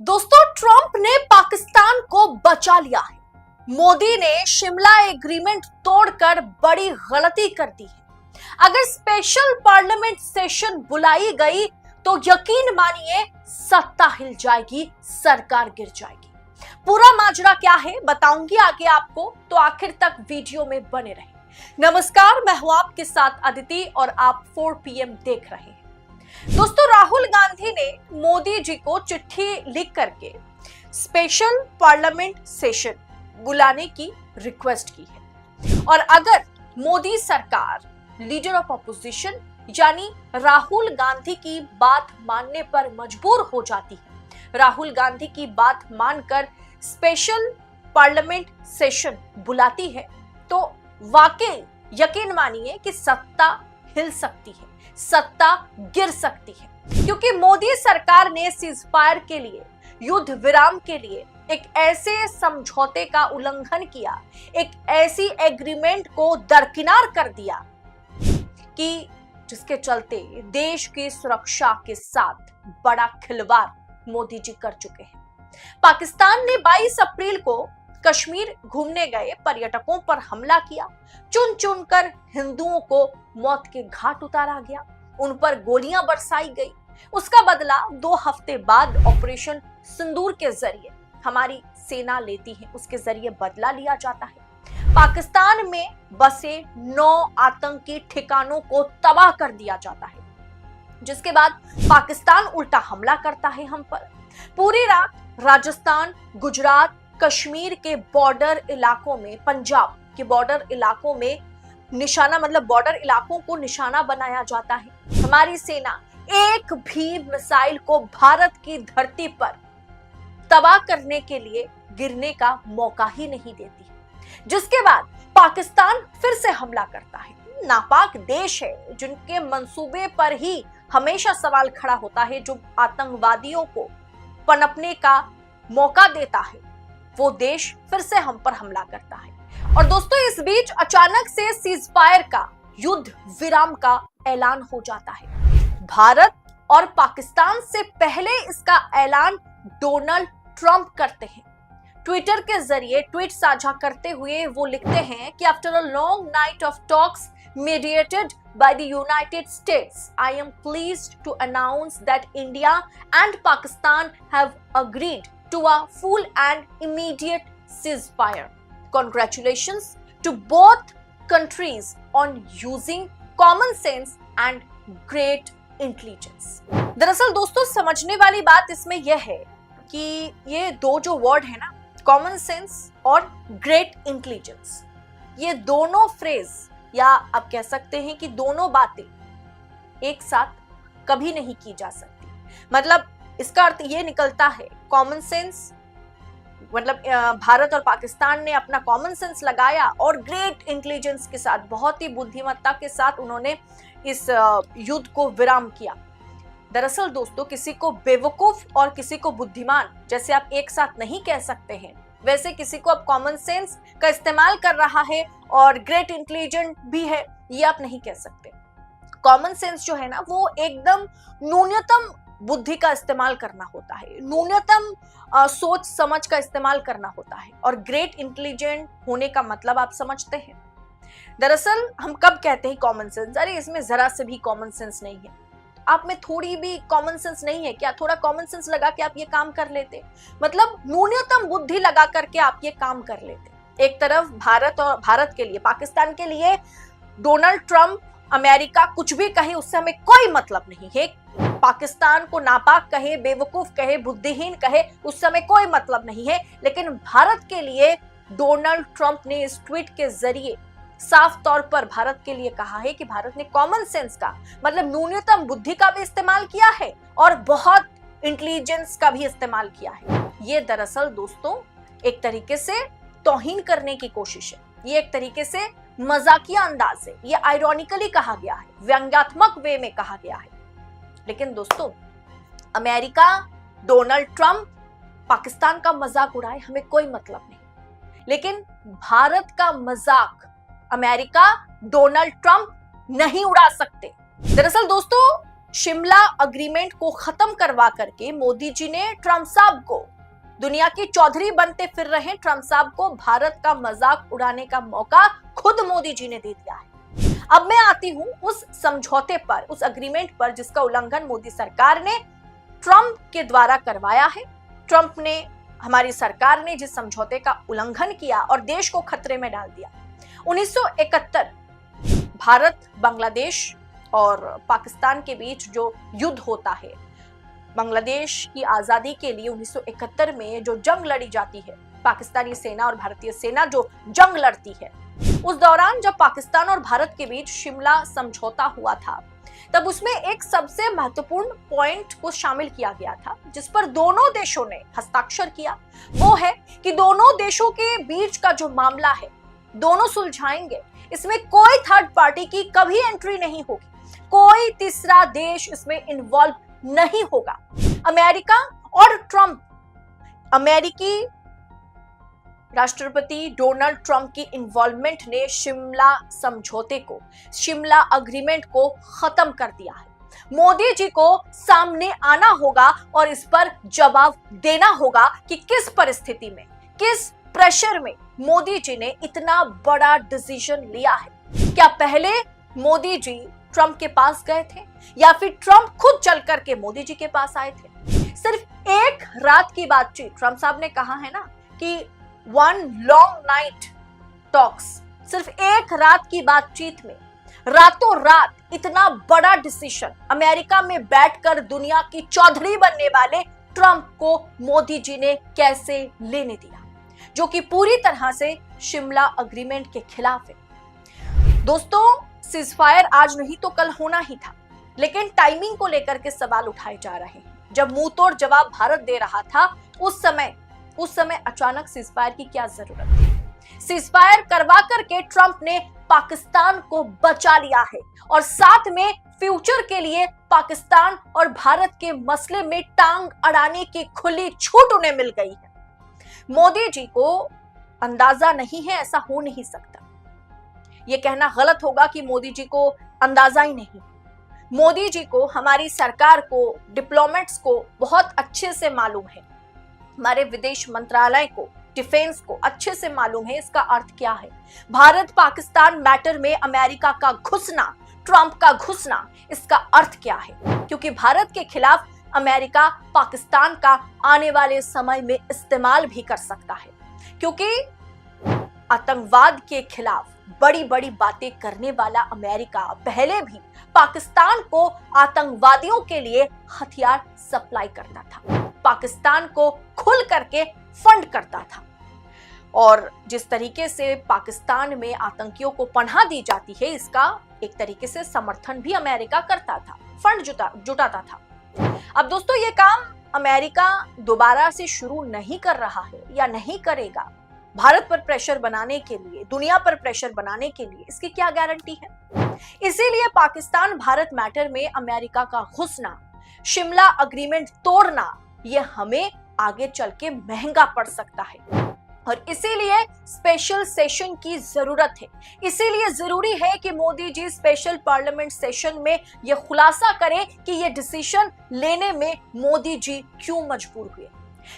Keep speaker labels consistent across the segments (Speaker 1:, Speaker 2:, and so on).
Speaker 1: दोस्तों, ट्रंप ने पाकिस्तान को बचा लिया है। मोदी ने शिमला एग्रीमेंट तोड़कर बड़ी गलती कर दी है। अगर स्पेशल पार्लियामेंट सेशन बुलाई गई तो यकीन मानिए सत्ता हिल जाएगी, सरकार गिर जाएगी। पूरा माजरा क्या है बताऊंगी आगे आपको, तो आखिर तक वीडियो में बने रहें। नमस्कार, मैं हूं आपके साथ अदिति और आप 4 PM देख रहे हैं। दोस्तों, राहुल गांधी ने मोदी जी को चिट्ठी लिख करके स्पेशल पार्लियामेंट सेशन बुलाने की रिक्वेस्ट की है। और अगर मोदी सरकार लीडर ऑफ अपोजिशन यानी राहुल गांधी की बात मानने पर मजबूर हो जाती है, राहुल गांधी की बात मानकर स्पेशल पार्लियामेंट सेशन बुलाती है, तो वाकई यकीन मानिए कि सत्ता हिल सकती है, सत्ता गिर सकती है। क्योंकि मोदी सरकार ने सीजफायर के लिए, युद्ध विराम के लिए एक ऐसे समझौते का उल्लंघन किया, एक ऐसी एग्रीमेंट को दरकिनार कर दिया कि जिसके चलते देश की सुरक्षा के साथ बड़ा खिलवाड़ मोदी जी कर चुके हैं। पाकिस्तान ने 22 अप्रैल को कश्मीर घूमने गए पर्यटकों पर हमला किया। चुन चुनकर हिंदुओं को मौत के घाट उतारा गया, उन पर गोलियां बरसाई गई। उसका बदला 2 हफ्ते बाद ऑपरेशन सिंदूर के जरिए हमारी सेना लेती है, उसके जरिए बदला लिया जाता है। पाकिस्तान में बसे 9 आतंकी ठिकानों को तबाह कर दिया जाता है, जिसके बाद पाकिस्तान उल्टा हमला करता है हम पर। पूरी रात राजस्थान, गुजरात, कश्मीर के बॉर्डर इलाकों में, पंजाब के बॉर्डर इलाकों में निशाना, मतलब बॉर्डर इलाकों को निशाना बनाया जाता है। हमारी सेना एक भी मिसाइल को भारत की धरती पर तबाह करने के लिए गिरने का मौका ही नहीं देती, जिसके बाद पाकिस्तान फिर से हमला करता है। नापाक देश है जिनके मंसूबे पर ही हमेशा सवाल खड़ा होता है, जो आतंकवादियों को पनपने का मौका देता है, वो देश फिर से हम पर हमला करता है। और दोस्तों, इस बीच अचानक से सीजफायर का, युद्ध विराम का ऐलान हो जाता है। भारत और पाकिस्तान से पहले इसका ऐलान डोनाल्ड ट्रंप करते हैं। ट्विटर के जरिए ट्वीट साझा करते हुए वो लिखते हैं कि after a long night of talks mediated by the United States, I am pleased to announce that India and Pakistan have agreed to a full and immediate ceasefire. Congratulations to both countries on using common sense and great intelligence. दरअसल दोस्तों, समझने वाली बात इसमें यह है कि ये दो जो वर्ड है ना, कॉमन सेंस और ग्रेट इंटेलिजेंस, ये दोनों फ्रेज या आप कह सकते हैं कि दोनों बातें एक साथ कभी नहीं की जा सकती। मतलब इसका अर्थ ये निकलता है, कॉमन सेंस मतलब भारत और पाकिस्तान ने अपना कॉमन सेंस लगाया और ग्रेट इंटेलिजेंस के साथ, बहुत ही बुद्धिमत्ता के साथ उन्होंने इस युद्ध को विराम किया। दरअसल दोस्तों, किसी को बेवकूफ और किसी को बुद्धिमान जैसे आप एक साथ नहीं कह सकते हैं, वैसे किसी को अब कॉमन सेंस का इस्तेमाल कर रहा है और ग्रेट इंटेलिजेंट भी है, ये आप नहीं कह सकते। कॉमन सेंस जो है ना, वो एकदम न्यूनतम बुद्धि का इस्तेमाल करना होता है, न्यूनतम सोच समझ का इस्तेमाल करना होता है। और ग्रेट इंटेलिजेंट होने का मतलब आप समझते हैं। दरअसल हम कब कहते हैं कॉमन सेंस, अरे इसमें जरा से भी कॉमन सेंस नहीं है, आप में थोड़ी भी कॉमन सेंस नहीं है क्या, थोड़ा कॉमन सेंस लगा के आप ये काम कर लेते, मतलब न्यूनतम बुद्धि लगा करके आप ये काम कर लेते। एक तरफ भारत के लिए, पाकिस्तान के लिए डोनाल्ड ट्रंप, अमेरिका कुछ भी कहे उससे हमें कोई मतलब नहीं है। पाकिस्तान को नापाक कहे, बेवकूफ कहे, बुद्धिहीन कहे, उससे हमें कोई मतलब नहीं है। लेकिन भारत के लिए डोनाल्ड ट्रंप ने इस ट्वीट के जरिए साफ तौर पर भारत के लिए कहा है कि भारत ने कॉमन सेंस का, मतलब न्यूनतम बुद्धि का भी इस्तेमाल किया है और बहुत इंटेलिजेंस का भी इस्तेमाल किया है। ये दरअसल दोस्तों एक तरीके से तौहीन करने की कोशिश है, ये एक तरीके से मजाकिया अंदाज से, ये आयरॉनिकली कहा गया है, व्यंग्यात्मक वे में कहा गया है। लेकिन दोस्तों, अमेरिका, डोनाल्ड ट्रंप पाकिस्तान का मजाक उड़ाए, हमें कोई मतलब नहीं, लेकिन भारत का मजाक अमेरिका, डोनाल्ड ट्रंप नहीं उड़ा सकते। दरअसल दोस्तों, शिमला अग्रीमेंट को खत्म करवा करके मोदी जी ने ट्रंप साहब को, दुनिया की चौधरी बनते फिर रहे ट्रंप साहब को, भारत का मजाक उड़ाने का मौका खुद मोदी जी ने दे दिया है। अब मैं आती हूं उस समझौते पर, उस अग्रीमेंट पर जिसका उल्लंघन मोदी सरकार ने ट्रंप के द्वारा करवाया है। ट्रंप ने, हमारी सरकार ने जिस समझौते का उल्लंघन किया और देश को खतरे में डाल दिया। 1971 भारत, बांग्लादेश और पाकिस्तान के बीच जो युद्ध होता है, बांग्लादेश की आजादी के लिए 1971 में जो जंग लड़ी जाती है, पाकिस्तानी सेना और भारतीय सेना जो जंग लड़ती है, उस दौरान जब पाकिस्तान और भारत के बीच शिमला समझौता हुआ था, तब उसमें एक सबसे महत्वपूर्ण पॉइंट को शामिल किया गया था जिस पर दोनों देशों ने हस्ताक्षर किया। वो है कि दोनों देशों के बीच का जो मामला है दोनों सुलझाएंगे, इसमें कोई थर्ड पार्टी की कभी एंट्री नहीं होगी, कोई तीसरा देश इसमें इन्वॉल्व नहीं होगा। अमेरिका और ट्रंप, अमेरिकी राष्ट्रपति डोनाल्ड ट्रंप की इन्वॉल्वमेंट ने शिमला समझौते को, शिमला अग्रीमेंट को खत्म कर दिया है। मोदी जी को सामने आना होगा और इस पर जवाब देना होगा कि किस परिस्थिति में, किस प्रेशर में मोदी जी ने इतना बड़ा डिसीजन लिया है। क्या पहले मोदी जी ट्रंप के पास गए थे या फिर ट्रंप खुद चल करके मोदी जी के पास आए थे? सिर्फ एक रात की बातचीत, ट्रंप साहब ने कहा है ना कि वन लॉन्ग नाइट टॉक्स, सिर्फ एक रात की बातचीत में रातों रात इतना बड़ा डिसीजन अमेरिका में बैठकर दुनिया की चौधरी बनने वाले ट्रंप को मोदी जी ने कैसे लेने दिया, जो कि पूरी तरह से शिमला अग्रीमेंट के खिलाफ है। दोस्तों, सीजफायर आज नहीं तो कल होना ही था, लेकिन टाइमिंग को लेकर के सवाल उठाए जा रहे हैं। जब मुंह तोड़ जवाब भारत दे रहा था, उस समय अचानक सीजफायर की क्या जरूरत थी? सीजफायर करवा करके ट्रंप ने पाकिस्तान को बचा लिया है और साथ में फ्यूचर के लिए पाकिस्तान और भारत के मसले में टांग अड़ाने की खुली छूट उन्हें मिल गई है। मोदी जी को अंदाजा नहीं है, ऐसा हो नहीं सकता। यह कहना गलत होगा कि मोदी जी को अंदाजा ही नहीं। मोदी जी को, हमारी सरकार को, डिप्लोमेट्स को बहुत अच्छे से मालूम है, हमारे विदेश मंत्रालय को, डिफेंस को अच्छे से मालूम है इसका अर्थ क्या है। भारत पाकिस्तान मैटर में अमेरिका का घुसना, ट्रंप का घुसना, इसका अर्थ क्या है? क्योंकि भारत के खिलाफ अमेरिका पाकिस्तान का आने वाले समय में इस्तेमाल भी कर सकता है, क्योंकि आतंकवाद के खिलाफ बड़ी बड़ी बातें करने वाला अमेरिका पहले भी पाकिस्तान को आतंकवादियों के लिए हथियार सप्लाई करता था, पाकिस्तान को खुल करके फंड करता था, और जिस तरीके से पाकिस्तान में आतंकियों को पनाह दी जाती है, इसका एक तरीके से समर्थन भी अमेरिका करता था, फंड जुटाता था। अब दोस्तों, ये काम अमेरिका दोबारा से शुरू नहीं कर रहा है या नहीं करेगा भारत पर प्रेशर बनाने के लिए, दुनिया पर प्रेशर बनाने के लिए, इसकी क्या गारंटी है? इसीलिए पाकिस्तान भारत मैटर में अमेरिका का घुसना, शिमला अग्रीमेंट तोड़ना, यह हमें आगे चल के महंगा पड़ सकता है और इसीलिए स्पेशल सेशन की जरूरत है। इसीलिए जरूरी है कि Modi ji special parliament session में यह खुलासा करें कि यह डिसीजन लेने में मोदी जी क्यों मजबूर हुए।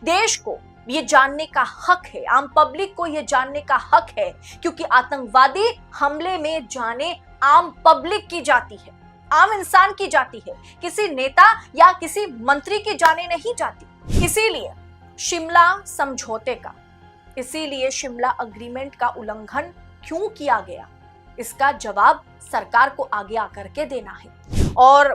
Speaker 1: देश को ये जानने का हक है, आम पब्लिक को ये जानने का हक है, क्योंकि आतंकवादी हमले में जाने आम पब्लिक की जाती है, आम इंसान की जाती है, किसी नेता या किसी मंत्री की जाने नहीं जाती। इसीलिए शिमला समझौते का, इसीलिए शिमला अग्रीमेंट का उल्लंघन क्यों किया गया, इसका जवाब सरकार को आगे आकर के देना है। और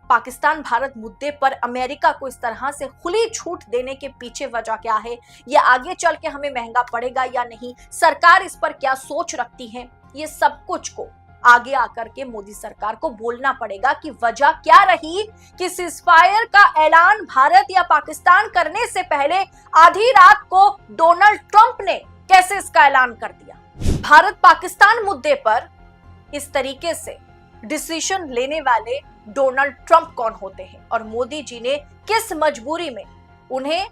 Speaker 1: पाकिस्तान भारत मुद्दे पर अमेरिका को इस तरह से खुली छूट देने के पीछे वजह क्या है, यह आगे चल के हमें महंगा पड़ेगा या नहीं, सरकार इस पर क्या सोच रखती है, ये सब कुछ को आगे आकर के मोदी सरकार को बोलना पड़ेगा कि वजह क्या रही कि सीजफायर का ऐलान भारत या पाकिस्तान करने से पहले आधी रात को डोनाल्ड ट्रंप ने कैसे इसका ऐलान कर दिया। भारत पाकिस्तान मुद्दे पर इस तरीके से डिसीजन लेने वाले डोनाल्ड ट्रंप कौन होते हैं और मोदी जी ने किस मजबूरी में उन्हें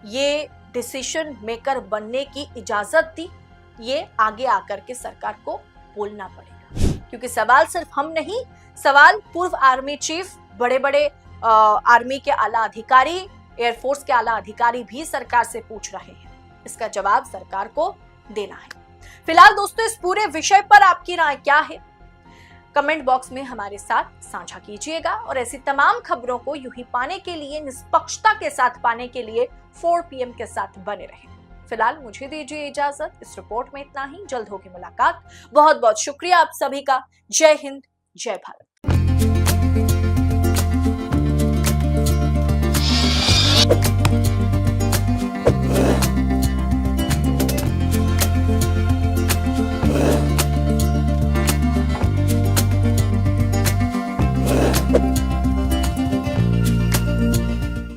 Speaker 1: ये डिसीजन मेकर बनने की इजाजत दी, ये आगे आकर के सरकार को बोलना पड़ेगा। क्योंकि सवाल सिर्फ हम नहीं, सवाल पूर्व आर्मी चीफ, बड़े बड़े आर्मी के आला अधिकारी, एयरफोर्स के आला अधिकारी भी सरकार से पूछ रहे हैं। इसका जवाब सरकार को देना है। फिलहाल दोस्तों, इस पूरे विषय पर आपकी राय क्या है? कमेंट बॉक्स में हमारे साथ साझा कीजिएगा और ऐसी तमाम खबरों को यूं ही पाने के लिए, निष्पक्षता के साथ पाने के लिए 4 PM के साथ बने रहें। फिलहाल मुझे दीजिए इजाजत। इस रिपोर्ट में इतना ही। जल्द होगी मुलाकात। बहुत बहुत शुक्रिया आप सभी का। जय हिंद, जय भारत।